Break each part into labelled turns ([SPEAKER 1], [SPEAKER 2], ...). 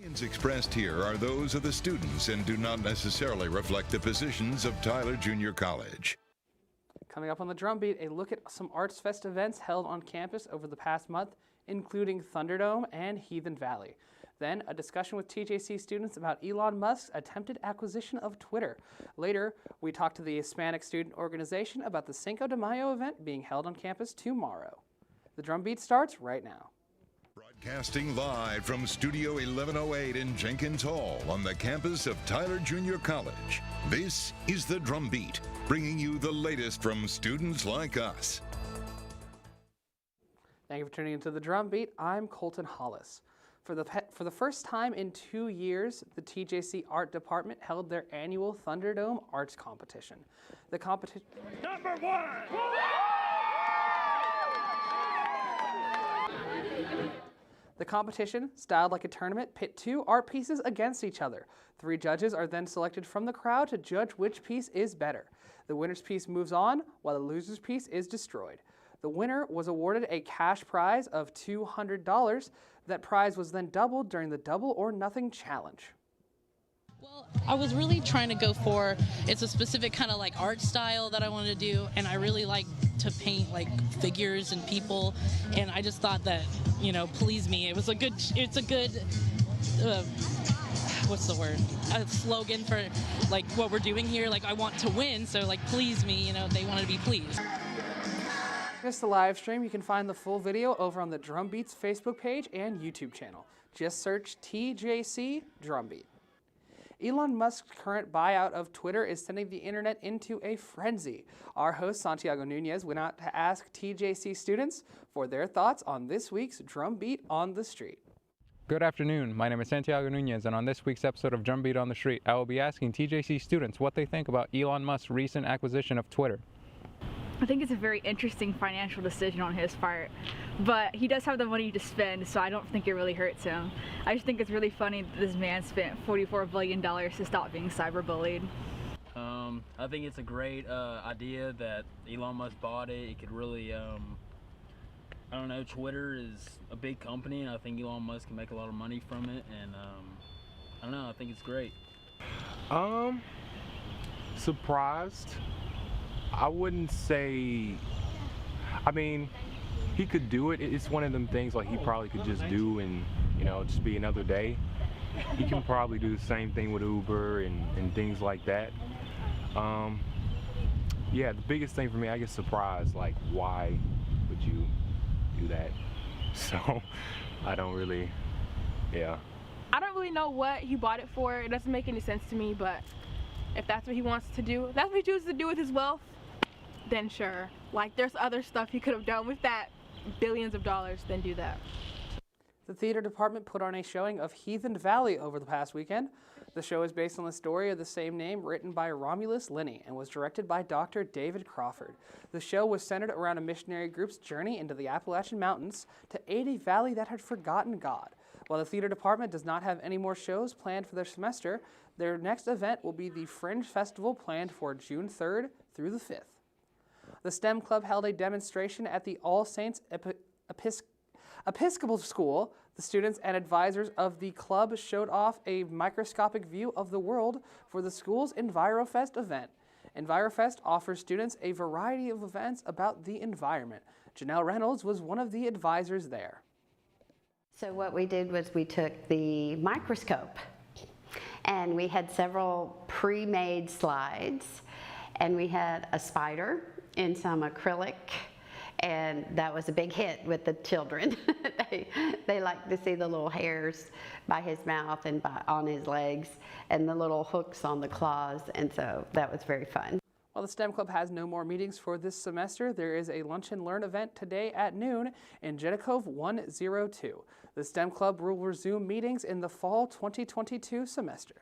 [SPEAKER 1] Opinions expressed here are those of the students and do not necessarily reflect the positions of Tyler Junior College.
[SPEAKER 2] Coming up on the Drumbeat, a look at some Arts Fest events held on campus over the past month, including Thunderdome and Heathen Valley. Then, a discussion with TJC students about Elon Musk's attempted acquisition of Twitter. Later, we talk to the Hispanic Student Organization about the Cinco de Mayo event being held on campus tomorrow. The Drumbeat starts right now.
[SPEAKER 1] Broadcasting live from Studio 1108 in Jenkins Hall on the campus of Tyler Junior College. This is the Drumbeat, bringing you the latest from students like us.
[SPEAKER 2] Thank you for tuning into the Drumbeat. I'm Colton Hollis. For the first time in 2 years, the TJC Art Department held their annual Thunderdome Arts Competition. The competition...
[SPEAKER 3] Number one!
[SPEAKER 2] The competition, styled like a tournament, pit two art pieces against each other. 3 judges are then selected from the crowd to judge which piece is better. The winner's piece moves on, while the loser's piece is destroyed. The winner was awarded a cash prize of $200. That prize was then doubled during the Double or Nothing Challenge.
[SPEAKER 4] Well, I was really trying to go for, it's a specific kind of like art style that I wanted to do, and I really like to paint like figures and people, and I just thought that, you know, please me. It's a good, what's the word? A slogan for like what we're doing here. Like I want to win, so like please me, you know, they wanted to be pleased.
[SPEAKER 2] Missed the live stream? You can find the full video over on the Drumbeat's Facebook page and YouTube channel. Just search TJC Drumbeat. Elon Musk's current buyout of Twitter is sending the internet into a frenzy. Our host, Santiago Nunez, went out to ask TJC students for their thoughts on this week's Drumbeat on the Street.
[SPEAKER 5] Good afternoon. My name is Santiago Nunez, and on this week's episode of Drumbeat on the Street, I will be asking TJC students what they think about Elon Musk's recent acquisition of Twitter.
[SPEAKER 6] I think it's a very interesting financial decision on his part, but he does have the money to spend, so I don't think it really hurts him. I just think it's really funny that this man spent $44 billion to stop being cyberbullied.
[SPEAKER 7] I think it's a great idea that Elon Musk bought it. It could really, I don't know, Twitter is a big company, and I think Elon Musk can make a lot of money from it, and I don't know, I think it's great.
[SPEAKER 8] Surprised. I wouldn't say, I mean, he could do it. It's one of them things like he probably could just do and, you know, just be another day. He can probably do the same thing with Uber and things like that. Yeah, the biggest thing for me, I get surprised, like, why would you do that? So, I don't really, yeah.
[SPEAKER 9] I don't really know what he bought it for. It doesn't make any sense to me, but if that's what he wants to do, if that's what he chooses to do with his wealth, then sure. Like, there's other stuff he could have done with that, billions of dollars, then do that.
[SPEAKER 2] The theater department put on a showing of Heathen Valley over the past weekend. The show is based on the story of the same name written by Romulus Linney and was directed by Dr. David Crawford. The show was centered around a missionary group's journey into the Appalachian Mountains to aid a valley that had forgotten God. While the theater department does not have any more shows planned for their semester, their next event will be the Fringe Festival planned for June 3rd through the 5th. The STEM Club held a demonstration at the All Saints Episcopal School. The students and advisors of the club showed off a microscopic view of the world for the school's EnviroFest event. EnviroFest offers students a variety of events about the environment. Janelle Reynolds was one of the advisors there.
[SPEAKER 10] So what we did was we took the microscope and we had several pre-made slides, and we had a spider in some acrylic, and that was a big hit with the children. they like to see the little hairs by his mouth and on his legs and the little hooks on the claws, and so that was very fun.
[SPEAKER 2] While the STEM Club has no more meetings for this semester, there is a Lunch and Learn event today at noon in Jedicove 102. The STEM Club will resume meetings in the fall 2022 semester.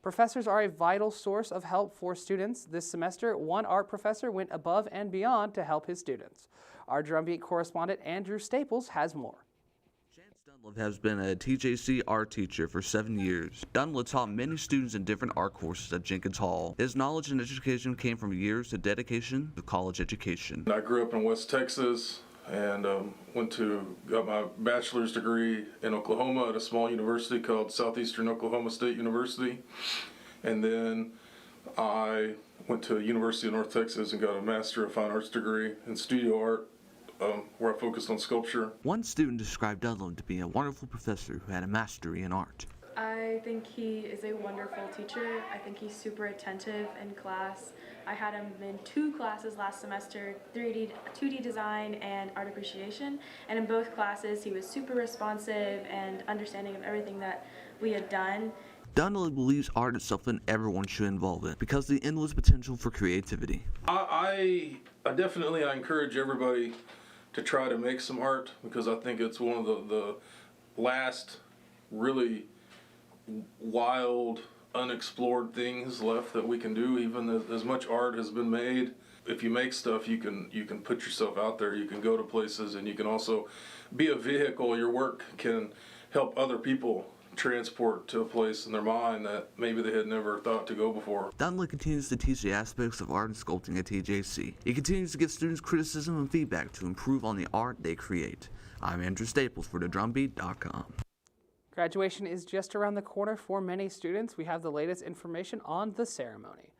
[SPEAKER 2] Professors are a vital source of help for students. This semester, one art professor went above and beyond to help his students. Our Drumbeat correspondent Andrew Staples has more.
[SPEAKER 11] Dunlap has been a TJC art teacher for 7 years. Dunlap taught many students in different art courses at Jenkins Hall. His knowledge and education came from years of dedication to college education.
[SPEAKER 12] I grew up in West Texas,
[SPEAKER 3] and got my bachelor's degree in Oklahoma at a small university called Southeastern Oklahoma State University. And then I went to University of North Texas and got a Master of Fine Arts degree in studio art, where I focused on sculpture.
[SPEAKER 11] One student described Dunlap to be a wonderful professor who had a mastery in art.
[SPEAKER 12] I think he is a wonderful teacher. I think he's super attentive in class. I had him in 2 classes last semester, 2D design and art appreciation, and in both classes he was super responsive and understanding of everything that we had done.
[SPEAKER 11] Dunlap believes art is something everyone should involve in because of the endless potential for creativity.
[SPEAKER 3] I definitely encourage everybody to try to make some art, because I think it's one of the last really wild, unexplored things left that we can do. Even as much art has been made, if you make stuff, you can put yourself out there. You can go to places, and you can also be a vehicle. Your work can help other people transport to a place in their mind that maybe they had never thought to go before.
[SPEAKER 11] Dunlap continues to teach the aspects of art and sculpting at TJC. He continues to give students criticism and feedback to improve on the art they create. I'm Andrew Staples for thedrumbeat.com.
[SPEAKER 2] Graduation is just around the corner for many students. We have the latest information on the ceremony.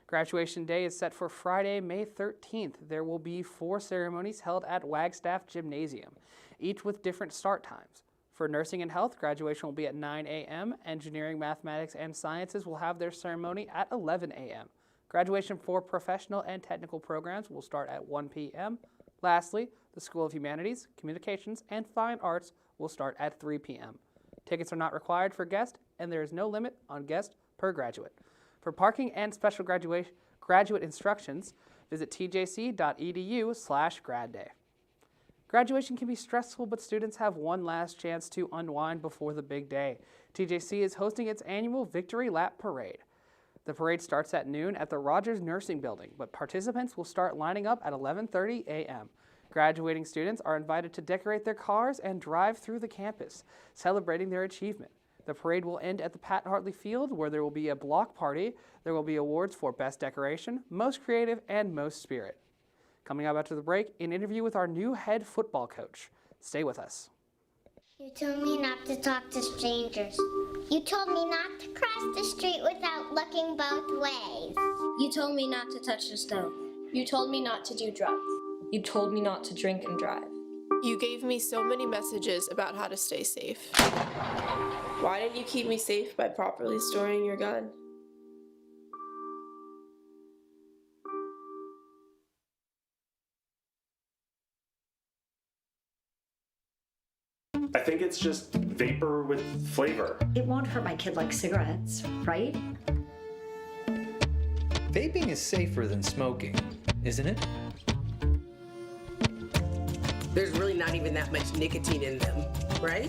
[SPEAKER 2] Graduation day is set for Friday, May 13th. There will be 4 ceremonies held at Wagstaff Gymnasium, each with different start times. For nursing and health, graduation will be at 9 a.m. Engineering, mathematics, and sciences will have their ceremony at 11 a.m. Graduation for professional and technical programs will start at 1 p.m. Lastly, the School of Humanities, Communications, and Fine Arts will start at 3 p.m. Tickets are not required for guests, and there is no limit on guests per graduate. For parking and special graduate instructions, visit tjc.edu/gradday. Graduation can be stressful, but students have one last chance to unwind before the big day. TJC is hosting its annual Victory Lap Parade. The parade starts at noon at the Rogers Nursing Building, but participants will start lining up at 11:30 a.m. Graduating students are invited to decorate their cars and drive through the campus, celebrating their achievement. The parade will end at the Pat Hartley Field, where there will be a block party. There will be awards for Best Decoration, Most Creative, and Most Spirit. Coming up after the break, an interview with our new head football coach. Stay with us.
[SPEAKER 13] You told me not to talk to strangers. You told me not to cross the street without looking both ways.
[SPEAKER 14] You told me not to touch the stove.
[SPEAKER 15] You told me not to do drugs.
[SPEAKER 14] You told me not to drink and drive.
[SPEAKER 15] You gave me so many messages about how to stay safe. Why didn't you keep me safe by properly storing your gun?
[SPEAKER 16] I think it's just vapor with flavor.
[SPEAKER 17] It won't hurt my kid like cigarettes, right?
[SPEAKER 18] Vaping is safer than smoking, isn't it?
[SPEAKER 19] There's really not even that much nicotine in them, right?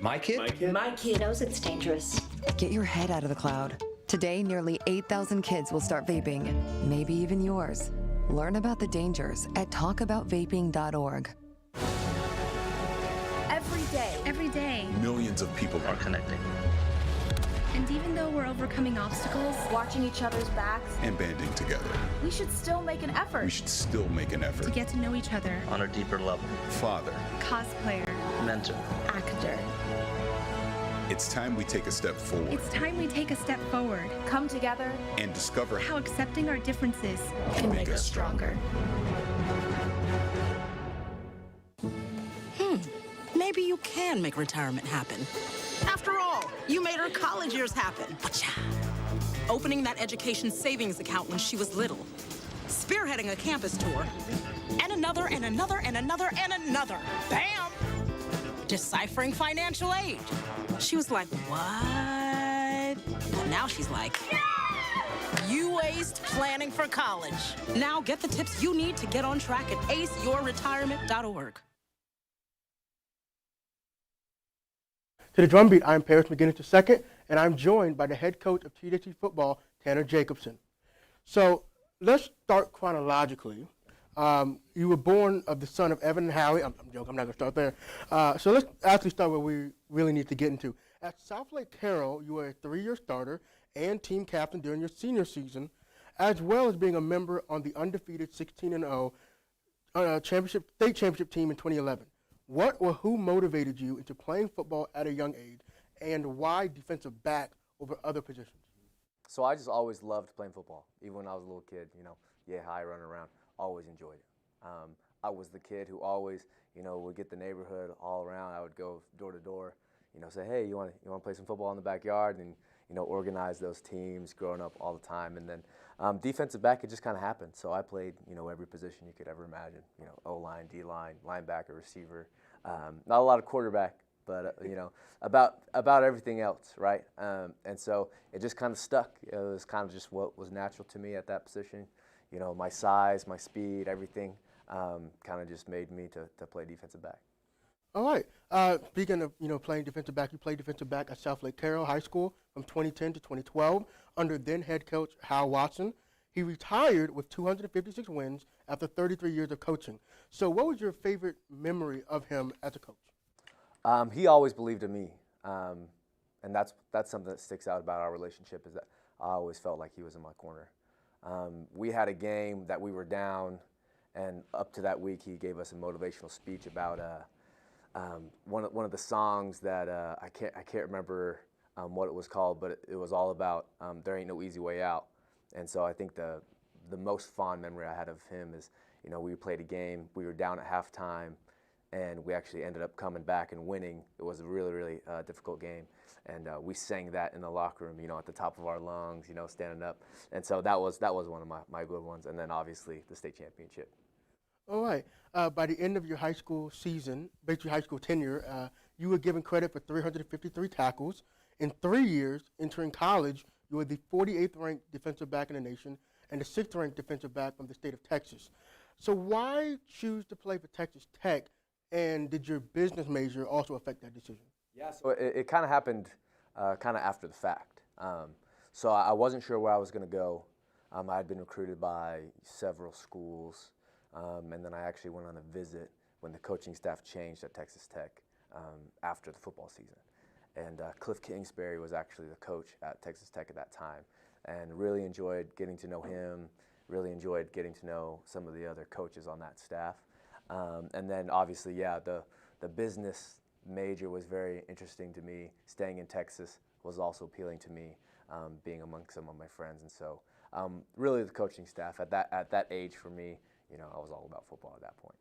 [SPEAKER 18] My kid?
[SPEAKER 17] My kid knows it's dangerous.
[SPEAKER 20] Get your head out of the cloud. Today, nearly 8,000 kids will start vaping, maybe even yours. Learn about the dangers at talkaboutvaping.org.
[SPEAKER 21] Every day,
[SPEAKER 1] Millions of people are connecting
[SPEAKER 21] and even though we're overcoming obstacles,
[SPEAKER 22] watching each other's backs,
[SPEAKER 1] and banding together.
[SPEAKER 22] we should still make an effort.
[SPEAKER 1] We should still make an effort
[SPEAKER 21] to get to know each other,
[SPEAKER 23] on a deeper level.
[SPEAKER 1] Father,
[SPEAKER 21] cosplayer,
[SPEAKER 23] Mentor,
[SPEAKER 22] actor.
[SPEAKER 1] it's time we take a step forward.
[SPEAKER 21] It's time we take a step forward.
[SPEAKER 22] Come together
[SPEAKER 1] and discover
[SPEAKER 21] how accepting our differences
[SPEAKER 1] can make us stronger.
[SPEAKER 24] Maybe you can make retirement happen. After all, you made her college years happen. Opening that education savings account when she was little. Spearheading a campus tour. And another, and another, and another, and another. Bam! Deciphering financial aid. She was like, what? But now she's like, you aced planning for college. Now get the tips you need to get on track at aceyourretirement.org.
[SPEAKER 25] To the Drumbeat, I'm Paris McGinnis II, and I'm joined by the head coach of TJC football, Tanner Jacobson. So let's start chronologically. You were born of the son of Evan and Howie. I'm joking, I'm not going to start there. So let's actually start where we really need to get into. At South Lake Carroll, you were a 3-year starter and team captain during your senior season, as well as being a member on the undefeated 16-0 state championship team in 2011. What or who motivated you into playing football at a young age, and why defensive back over other positions?
[SPEAKER 4] So I just always loved playing football, even when I was a little kid. High running around, always enjoyed it. I was the kid who always, would get the neighborhood all around. I would go door to door, say, hey, you want to play some football in the backyard, and organize those teams growing up all the time. And then defensive back, it just kind of happened. So I played, every position you could ever imagine. O-line, D-line, linebacker, receiver. Not a lot of quarterback, but about everything else, right? And so it just kind of stuck. It was kind of just what was natural to me at that position. My size, my speed, everything kind of just made me to play defensive back.
[SPEAKER 25] All right. Speaking of playing defensive back, you played defensive back at South Lake Carroll High School from 2010 to 2012 under then head coach Hal Watson. He retired with 256 wins after 33 years of coaching. So what was your favorite memory of him as a coach?
[SPEAKER 4] He always believed in me, and that's something that sticks out about our relationship, is that I always felt like he was in my corner. We had a game that we were down, and up to that week he gave us a motivational speech about one of the songs that I can't remember what it was called, but it was all about there ain't no easy way out. And so I think the most fond memory I had of him is, we played a game, we were down at halftime, and we actually ended up coming back and winning. It was a really, really difficult game. And we sang that in the locker room, at the top of our lungs, standing up. And so that was one of my good ones. And then obviously the state championship.
[SPEAKER 25] All right. By the end of your high school season, basically high school tenure, you were given credit for 353 tackles. In 3 years, entering college, you were the 48th ranked defensive back in the nation and the 6th ranked defensive back from the state of Texas. So why choose to play for Texas Tech, and did your business major also affect that decision?
[SPEAKER 4] Yeah, so it kind of happened kind of after the fact. So I wasn't sure where I was going to go. I had been recruited by several schools, and then I actually went on a visit when the coaching staff changed at Texas Tech after the football season. And Cliff Kingsbury was actually the coach at Texas Tech at that time, and really enjoyed getting to know him, really enjoyed getting to know some of the other coaches on that staff. And then obviously, the business major was very interesting to me. Staying in Texas was also appealing to me, being among some of my friends. And so really the coaching staff at that age for me, I was all about football at that point.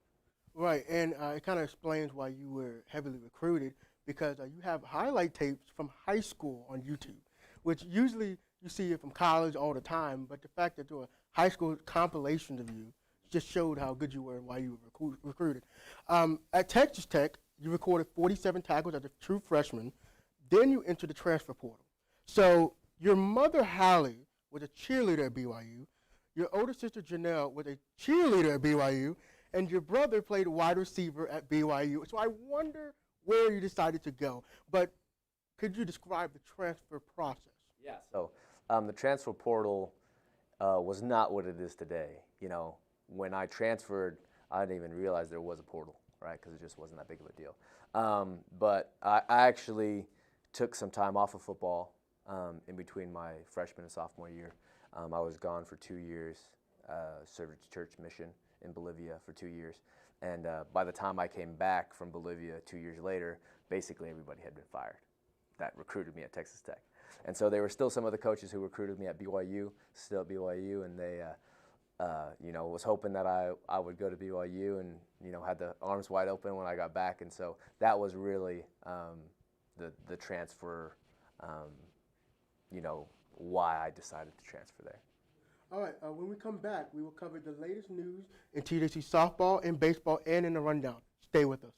[SPEAKER 25] Right, and it kind of explains why you were heavily recruited, because you have highlight tapes from high school on YouTube, which usually you see it from college all the time, but the fact that there were high school compilations of you just showed how good you were and why you were recruited. At Texas Tech, you recorded 47 tackles as a true freshman. Then you entered the transfer portal. So your mother, Hallie, was a cheerleader at BYU. Your older sister, Janelle, was a cheerleader at BYU. And your brother played wide receiver at BYU. So I wonder where you decided to go. But could you describe the transfer process?
[SPEAKER 4] Yeah. So the transfer portal was not what it is today. When I transferred, I didn't even realize there was a portal, right? Because it just wasn't that big of a deal. But I actually took some time off of football in between my freshman and sophomore year. I was gone for 2 years, served a church mission in Bolivia for 2 years. And by the time I came back from Bolivia 2 years later, basically everybody had been fired that recruited me at Texas Tech. And so there were still some of the coaches who recruited me at BYU, still at BYU, and they was hoping that I would go to BYU, and had the arms wide open when I got back. And so that was really the transfer, why I decided to transfer there.
[SPEAKER 25] All right, when we come back, we will cover the latest news in TJC softball and baseball and in the rundown. Stay with us.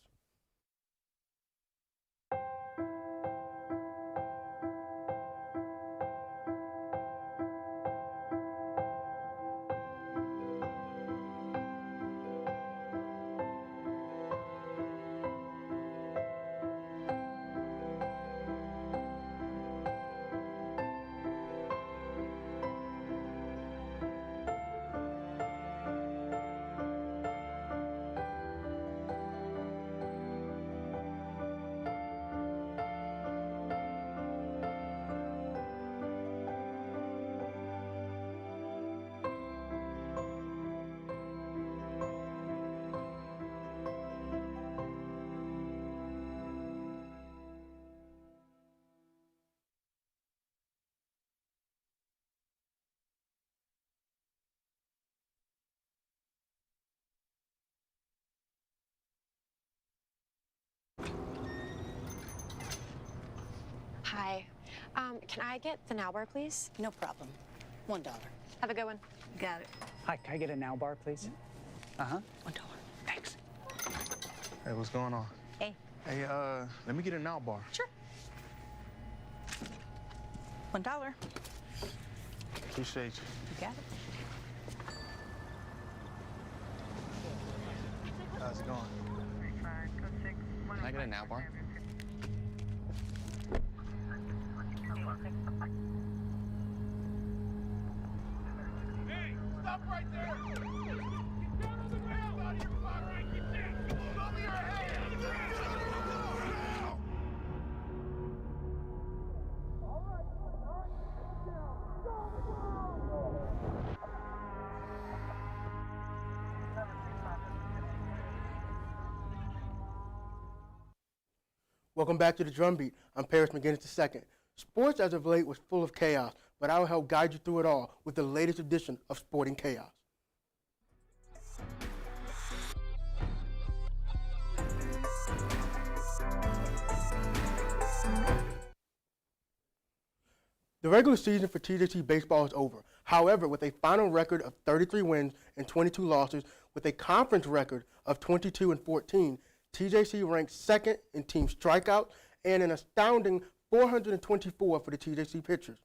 [SPEAKER 5] Can I get the now bar, please?
[SPEAKER 6] No problem. $1.
[SPEAKER 5] Have a good one.
[SPEAKER 6] Got it.
[SPEAKER 7] Hi, can I get a now bar, please? Uh-huh.
[SPEAKER 6] $1.
[SPEAKER 7] Thanks.
[SPEAKER 8] Hey, what's going on?
[SPEAKER 6] Hey.
[SPEAKER 8] Hey, let me get a now bar.
[SPEAKER 6] Sure. $1.
[SPEAKER 8] Appreciate you.
[SPEAKER 6] You got it.
[SPEAKER 8] How's it going? Can I get a now bar?
[SPEAKER 23] Hey, stop right there! Get down on the ground! Out of your spot, right? Get down! Show me your hands!
[SPEAKER 25] Welcome back to the Drumbeat. I'm Paris McGinnis II. Sports as of late was full of chaos, but I will help guide you through it all with the latest edition of Sporting Chaos. The regular season for TJC baseball is over. However, with a final record of 33 wins and 22 losses, with a conference record of 22-14, TJC ranks second in team strikeouts and an astounding 424 for the TJC pitchers.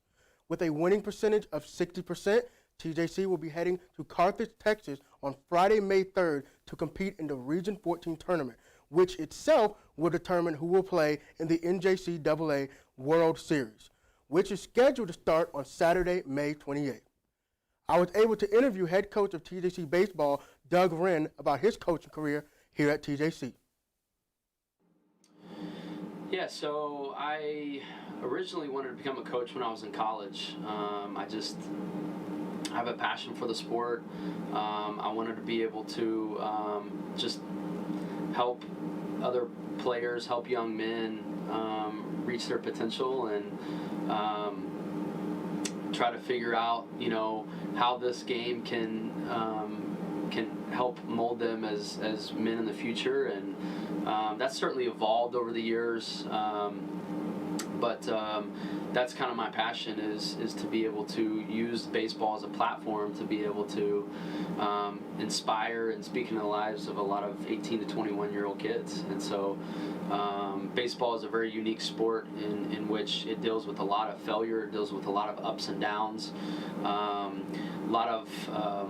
[SPEAKER 25] With a winning percentage of 60%, TJC will be heading to Carthage, Texas on Friday, May 3rd to compete in the Region 14 tournament, which itself will determine who will play in the NJCAA World Series, which is scheduled to start on Saturday, May 28th. I was able to interview head coach of TJC baseball, Doug Wren, about his coaching career here at TJC.
[SPEAKER 26] Yeah, so I originally wanted to become a coach when I was in college. I have a passion for the sport. I wanted to be able to just help other players, help young men reach their potential, and try to figure out, how this game can help mold them as men in the future, and that's certainly evolved over the years, but that's kind of my passion is to be able to use baseball as a platform to be able to inspire and speak into the lives of a lot of 18 to 21-year-old kids. And so baseball is a very unique sport in which it deals with a lot of failure, it deals with a lot of ups and downs, a lot of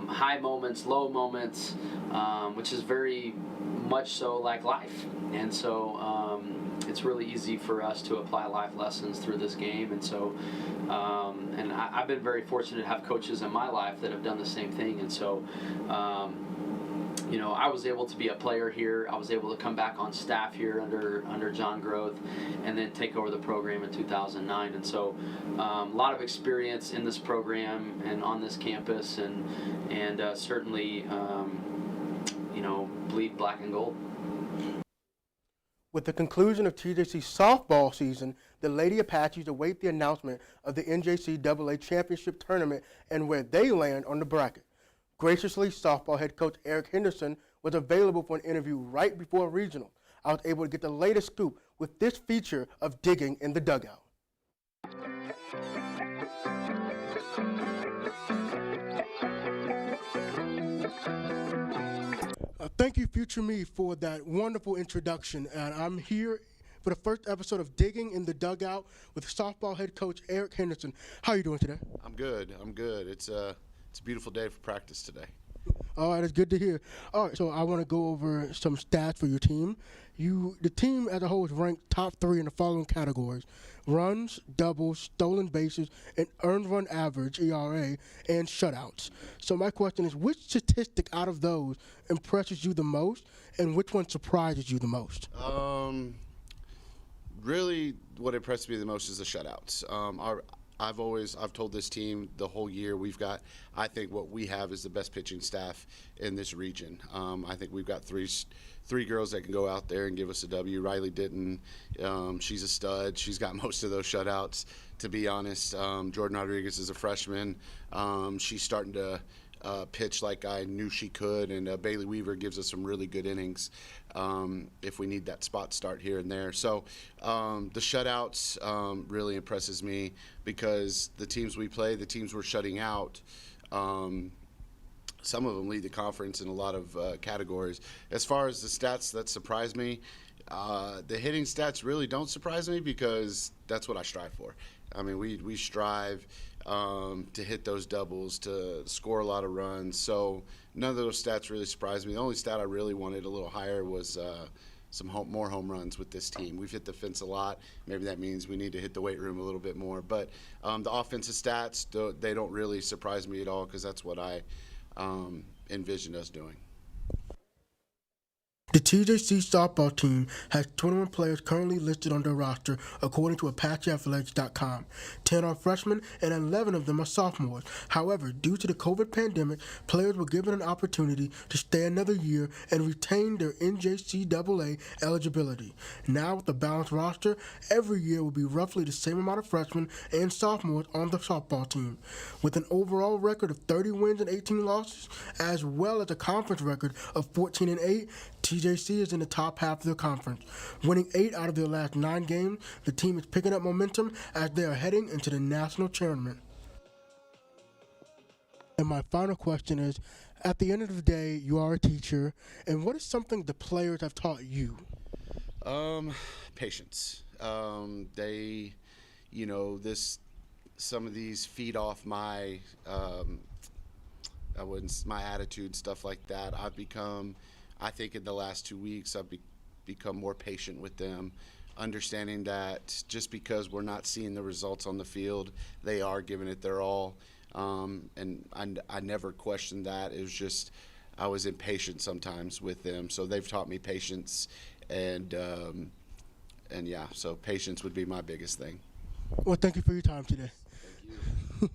[SPEAKER 26] high moments, low moments, which is very much so like life. And so it's really easy for us to apply life lessons through this game. And so and I've been very fortunate to have coaches in my life that have done the same thing. And so I was able to be a player here. I was able to come back on staff here under John Groth, and then take over the program in 2009. And so a lot of experience in this program and on this campus, and certainly bleed black and gold.
[SPEAKER 25] With the conclusion of TJC's softball season, the Lady Apaches await the announcement of the NJCAA Championship Tournament and where they land on the bracket. Graciously, softball head coach Eric Henderson was available for an interview right before regional. I was able to get the latest scoop with this feature of Digging in the Dugout. Thank you, Future Me, for that wonderful introduction. And I'm here for the first episode of Digging in the Dugout with softball head coach Eric Henderson. How are you doing today?
[SPEAKER 27] I'm good. It's a beautiful day for practice today.
[SPEAKER 25] All right, it's good to hear. All right, so I want to go over some stats for your team. The team as a whole is ranked top 3 in the following categories: runs, doubles, stolen bases, and earned run average, ERA, and shutouts. So my question is, which statistic out of those impresses you the most, and which one surprises you the most?
[SPEAKER 27] Really, what impressed me the most is the shutouts. I've told this team the whole year I think what we have is the best pitching staff in this region. I think we've got three girls that can go out there and give us a W. Riley Ditton, she's a stud. She's got most of those shutouts, to be honest. Jordan Rodriguez is a freshman. She's starting to pitch like I knew she could, and Bailey Weaver gives us some really good innings if we need that spot start here and there. So the shutouts really impresses me because the teams we play, the teams we're shutting out, some of them lead the conference in a lot of categories. As far as the stats that surprise me, the hitting stats really don't surprise me because that's what I strive for. I mean, we strive to hit those doubles, to score a lot of runs. So none of those stats really surprise me. The only stat I really wanted a little higher was some more home runs with this team. We've hit the fence a lot. Maybe that means we need to hit the weight room a little bit more. But the offensive stats, they don't really surprise me at all because that's what I envisioned us doing.
[SPEAKER 25] The TJC softball team has 21 players currently listed on their roster, according to ApacheAthletics.com. 10 are freshmen and 11 of them are sophomores. However, due to the COVID pandemic, players were given an opportunity to stay another year and retain their NJCAA eligibility. Now, with a balanced roster, every year will be roughly the same amount of freshmen and sophomores on the softball team. With an overall record of 30 wins and 18 losses, as well as a conference record of 14-8, TJC is in the top half of the conference. Winning 8 out of their last 9 games, the team is picking up momentum as they are heading into the national tournament. And my final question is, at the end of the day, you are a teacher, and what is something the players have taught you?
[SPEAKER 27] Patience. They, some of these feed off my, my attitude, stuff like that. I think in the last 2 weeks, I've become more patient with them, understanding that just because we're not seeing the results on the field, they are giving it their all. And I never questioned that. It was just I was impatient sometimes with them. So they've taught me patience, and yeah, so patience would be my biggest thing.
[SPEAKER 25] Well, thank you for your time today.
[SPEAKER 27] Thank you.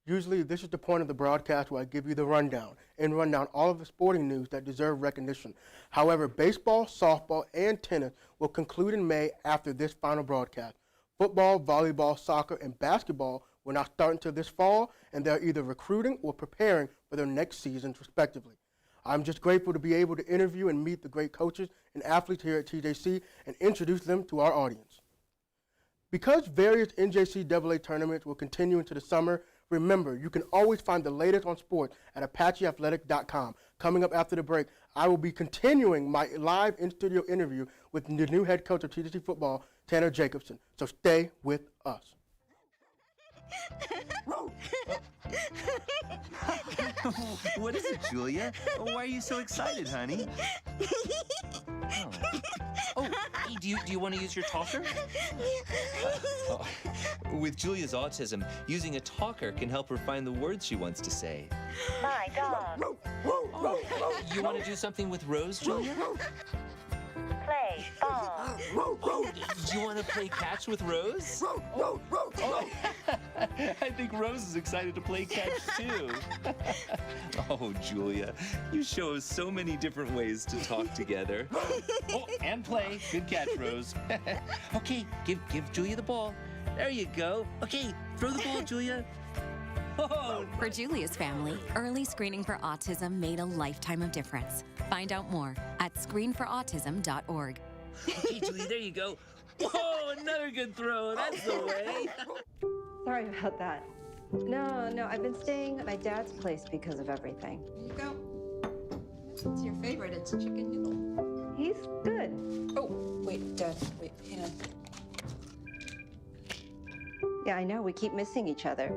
[SPEAKER 25] Usually, this is the point of the broadcast where I give you the rundown and run down all of the sporting news that deserve recognition. However, baseball, softball, and tennis will conclude in May after this final broadcast. Football, volleyball, soccer, and basketball will not start until this fall, and they're either recruiting or preparing for their next seasons, respectively. I'm just grateful to be able to interview and meet the great coaches and athletes here at TJC and introduce them to our audience. Because various NJCAA tournaments will continue into the summer, remember, you can always find the latest on sports at ApacheAthletic.com. Coming up after the break, I will be continuing my live in-studio interview with the new head coach of TJC football, Tanner Jacobson. So stay with us.
[SPEAKER 2] What is it, Julia? Why are you so excited, honey? Oh, hey, do you want to use your talker? With Julia's autism, using a talker can help her find the words she wants to say.
[SPEAKER 3] My dog.
[SPEAKER 2] You want to do something with Rose, Julia?
[SPEAKER 3] Play ball.
[SPEAKER 2] Do you want to play catch with Rose? I think Rose is excited to play catch too. Oh, Julia, you show us so many different ways to talk together. Oh, and play. Good catch, Rose. Okay, give Julia the ball. There you go. Okay, throw the ball, Julia. Oh.
[SPEAKER 9] For Julia's family, early screening for autism made a lifetime of difference. Find out more at screenforautism.org.
[SPEAKER 2] Okay, Julia, there you go. Whoa, another good throw. That's the way.
[SPEAKER 10] Sorry about that. No, I've been staying at my dad's place because of everything.
[SPEAKER 11] Here you go. It's your favorite. It's chicken noodle.
[SPEAKER 10] He's good.
[SPEAKER 11] Oh, wait, Dad. Wait, hang on.
[SPEAKER 10] Yeah, I know. We keep missing each other.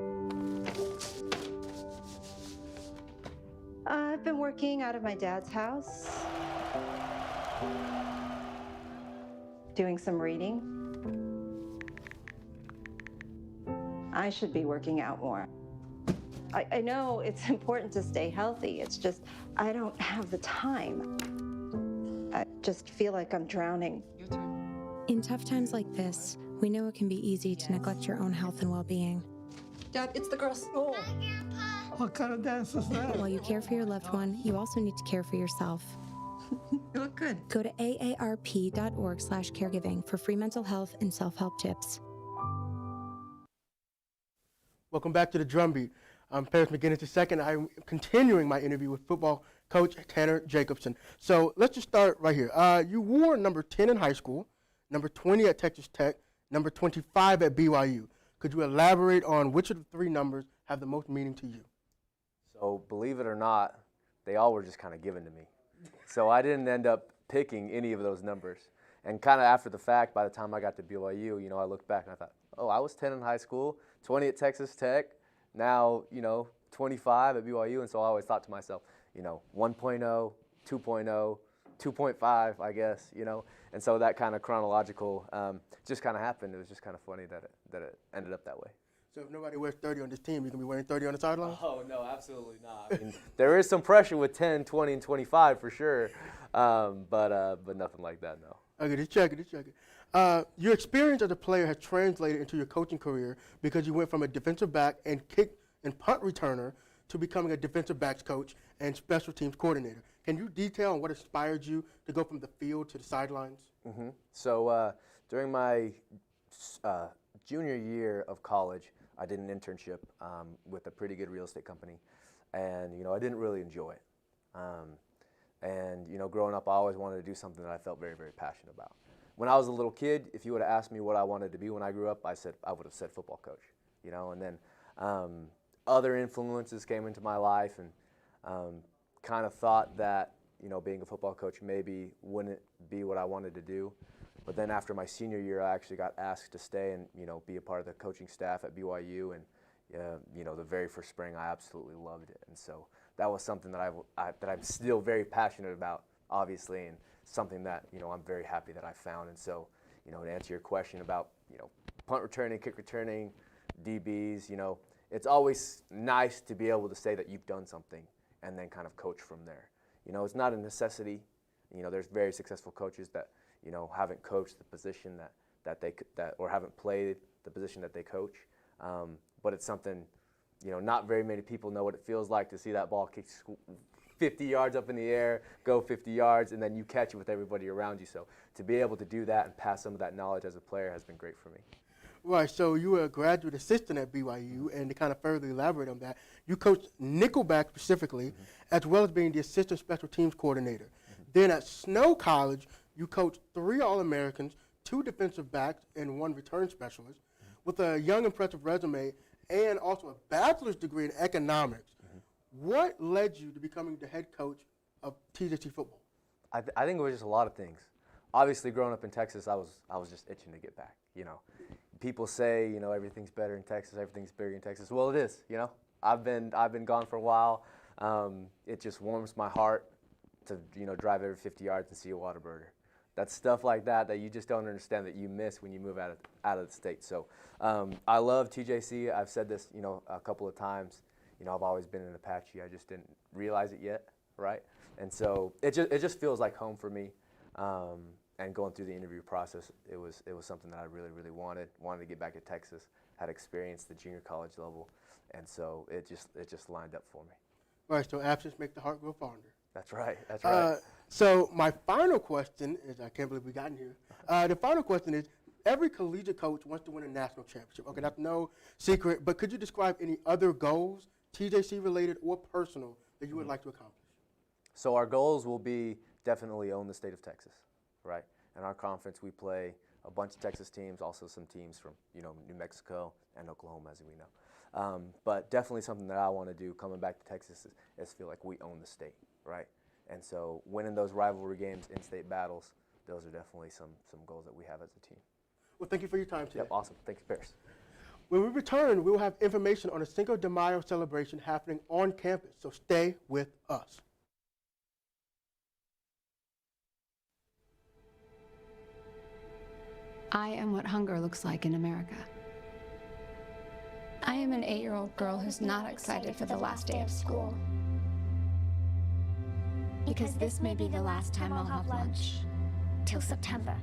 [SPEAKER 10] I've been working out of my dad's house, doing some reading. I should be working out more. I know it's important to stay healthy. It's just, I don't have the time. I just feel like I'm drowning.
[SPEAKER 12] In tough times like this, we know it can be easy to neglect your own health and well-being.
[SPEAKER 11] Dad, it's the girls. Oh.
[SPEAKER 13] What kind of dance is that?
[SPEAKER 12] But while you care for your loved one, you also need to care for yourself.
[SPEAKER 11] You look good.
[SPEAKER 12] Go to aarp.org/caregiving for free mental health and self-help tips.
[SPEAKER 25] Welcome back to the Drumbeat. I'm Paris McGinnis II. I'm continuing my interview with football coach Tanner Jacobson. So let's just start right here. You wore number 10 in high school, number 20 at Texas Tech, number 25 at BYU. Could you elaborate on which of the three numbers have the most meaning to you?
[SPEAKER 4] So believe it or not, they all were just kind of given to me. So I didn't end up picking any of those numbers. And kind of after the fact, by the time I got to BYU, I looked back and I thought, oh, I was 10 in high school, 20 at Texas Tech, now, 25 at BYU. And so I always thought to myself, 1.0, 2.0, 2.5, I guess, And so that kind of chronological just kind of happened. It was just kind of funny that it ended up that way.
[SPEAKER 25] So if nobody wears 30 on this team, you can be wearing 30 on the sideline?
[SPEAKER 4] Oh, no, absolutely not. I mean, there is some pressure with 10, 20, and 25 for sure, but nothing like that, no.
[SPEAKER 25] Okay, just check it. Your experience as a player has translated into your coaching career because you went from a defensive back and kick and punt returner to becoming a defensive backs coach and special teams coordinator. Can you detail on what inspired you to go from the field to the sidelines?
[SPEAKER 4] Mm-hmm. So during my junior year of college, I did an internship with a pretty good real estate company, and I didn't really enjoy it. And growing up, I always wanted to do something that I felt very, very passionate about. When I was a little kid, if you would have asked me what I wanted to be when I grew up, I would have said football coach. And then other influences came into my life, and kind of thought that being a football coach maybe wouldn't be what I wanted to do. But then after my senior year, I actually got asked to stay and be a part of the coaching staff at BYU, and the very first spring I absolutely loved it. And so that was something that I'm still very passionate about, obviously, and something that I'm very happy that I found. And so to answer your question about punt returning, kick returning, DBs, it's always nice to be able to say that you've done something and then kind of coach from there. It's not a necessity. There's very successful coaches that haven't coached the position that or haven't played the position that they coach. But it's something, not very many people know what it feels like to see that ball kick 50 yards up in the air, go 50 yards, and then you catch it with everybody around you. So to be able to do that and pass some of that knowledge as a player has been great for me.
[SPEAKER 25] Right, so you were a graduate assistant at BYU, and to kind of further elaborate on that, you coached nickelback specifically, as well as being the assistant special teams coordinator. Then at Snow College, you coached 3 All-Americans, 2 defensive backs, and 1 return specialist, with a young, impressive resume and also a bachelor's degree in economics. What led you to becoming the head coach of TJC football?
[SPEAKER 4] I think it was just a lot of things. Obviously, growing up in Texas, I was just itching to get back. People say everything's better in Texas, everything's bigger in Texas. Well, it is. I've been gone for a while. It just warms my heart to drive every 50 yards and see a Whataburger. That's stuff like that you just don't understand that you miss when you move out of the state. So I love TJC. I've said this a couple of times. I've always been an Apache. I just didn't realize it yet, right? And so it just feels like home for me. And going through the interview process, it was something that I really, really wanted to get back to Texas, had experienced the junior college level, and so it just lined up for me.
[SPEAKER 25] Right, so absence makes the heart grow fonder.
[SPEAKER 4] That's right, that's right.
[SPEAKER 25] So my final question is, I can't believe we got in here. The final question is, every collegiate coach wants to win a national championship. Okay, that's no secret, but could you describe any other goals, TJC related or personal, that you would like to accomplish?
[SPEAKER 4] So our goals will be definitely own the state of Texas. Right. In our conference, we play a bunch of Texas teams, also some teams from New Mexico and Oklahoma, as we know. But definitely something that I want to do coming back to Texas is feel like we own the state, right? And so winning those rivalry games, in-state battles, those are definitely some goals that we have as a team.
[SPEAKER 25] Well, thank you for your time today.
[SPEAKER 4] Yep, awesome. Thanks, Paris.
[SPEAKER 25] When we return, we will have information on a Cinco de Mayo celebration happening on campus, so stay with us.
[SPEAKER 14] I am what hunger looks like in America.
[SPEAKER 21] I am an 8-year-old girl who's not excited for the last day of school. Because this may be the last time I'll have lunch. Till September.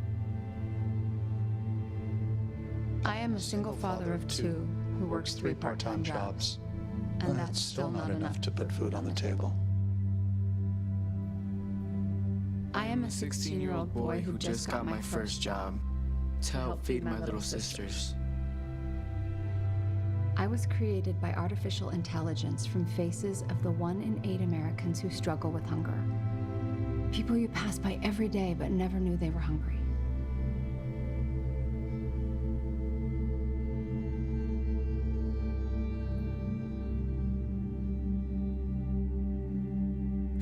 [SPEAKER 14] I am a single father of 2 who works 3 part-time jobs. And that's still not enough to put food on the table. I am a 16-year-old boy who just got my first job to help feed my little sisters. I was created by artificial intelligence from faces of the 1 in 8 Americans who struggle with hunger. People you pass by every day but never knew they were hungry.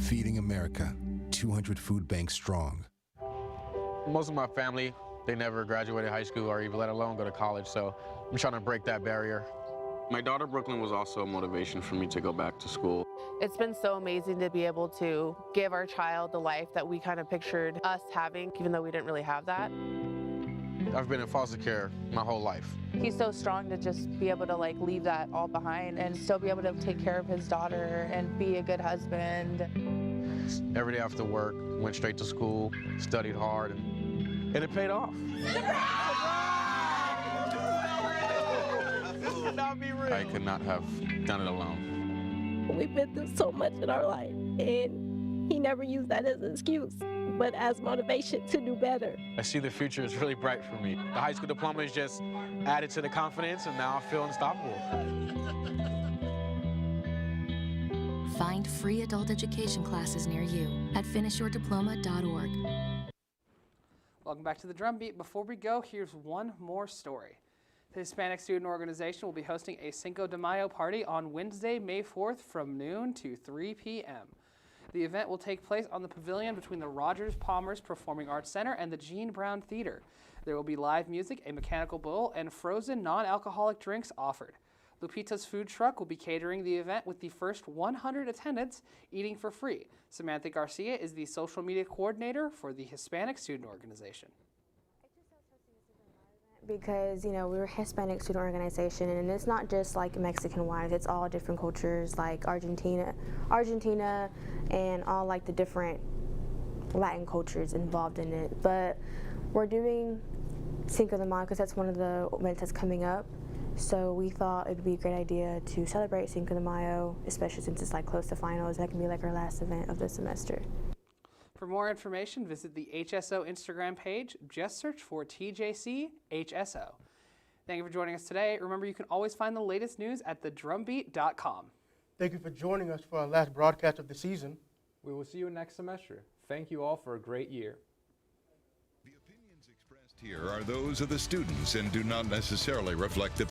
[SPEAKER 15] Feeding America, 200 food banks strong.
[SPEAKER 16] Most of my family, they never graduated high school or even let alone go to college, so I'm trying to break that barrier. My daughter Brooklyn was also a motivation for me to go back to school.
[SPEAKER 17] It's been so amazing to be able to give our child the life that we kind of pictured us having, even though we didn't really have that.
[SPEAKER 16] I've been in foster care my whole life.
[SPEAKER 17] He's so strong to just be able to leave that all behind and still be able to take care of his daughter and be a good husband.
[SPEAKER 16] Every day after work, went straight to school, studied hard, and it paid off. I could not have done it alone.
[SPEAKER 18] We've been through so much in our life, and he never used that as an excuse, but as motivation to do better.
[SPEAKER 16] I see the future is really bright for me. The high school diploma is just added to the confidence, and now I feel unstoppable.
[SPEAKER 9] Find free adult education classes near you at finishyourdiploma.org.
[SPEAKER 19] Welcome back to the Drumbeat. Before we go, here's one more story. The Hispanic Student Organization will be hosting a Cinco de Mayo party on Wednesday, May 4th from noon to 3 p.m. The event will take place on the pavilion between the Rogers Palmers Performing Arts Center and the Gene Brown Theater. There will be live music, a mechanical bull, and frozen non-alcoholic drinks offered. Lupita's food truck will be catering the event with the first 100 attendants eating for free. Samantha Garcia is the social media coordinator for the Hispanic Student Organization.
[SPEAKER 20] Because, we're a Hispanic student organization, and it's not just like Mexican wives, it's all different cultures like Argentina, and all the different Latin cultures involved in it. But we're doing Cinco de Mayo because that's one of the events that's coming up. So we thought it'd be a great idea to celebrate Cinco de Mayo, especially since it's close to finals. That can be our last event of the semester.
[SPEAKER 19] For more information, visit the HSO Instagram page. Just search for TJC HSO. Thank you for joining us today. Remember, you can always find the latest news at thedrumbeat.com.
[SPEAKER 25] Thank you for joining us for our last broadcast of the season.
[SPEAKER 22] We will see you next semester. Thank you all for a great year.
[SPEAKER 1] The opinions expressed here are those of the students and do not necessarily reflect the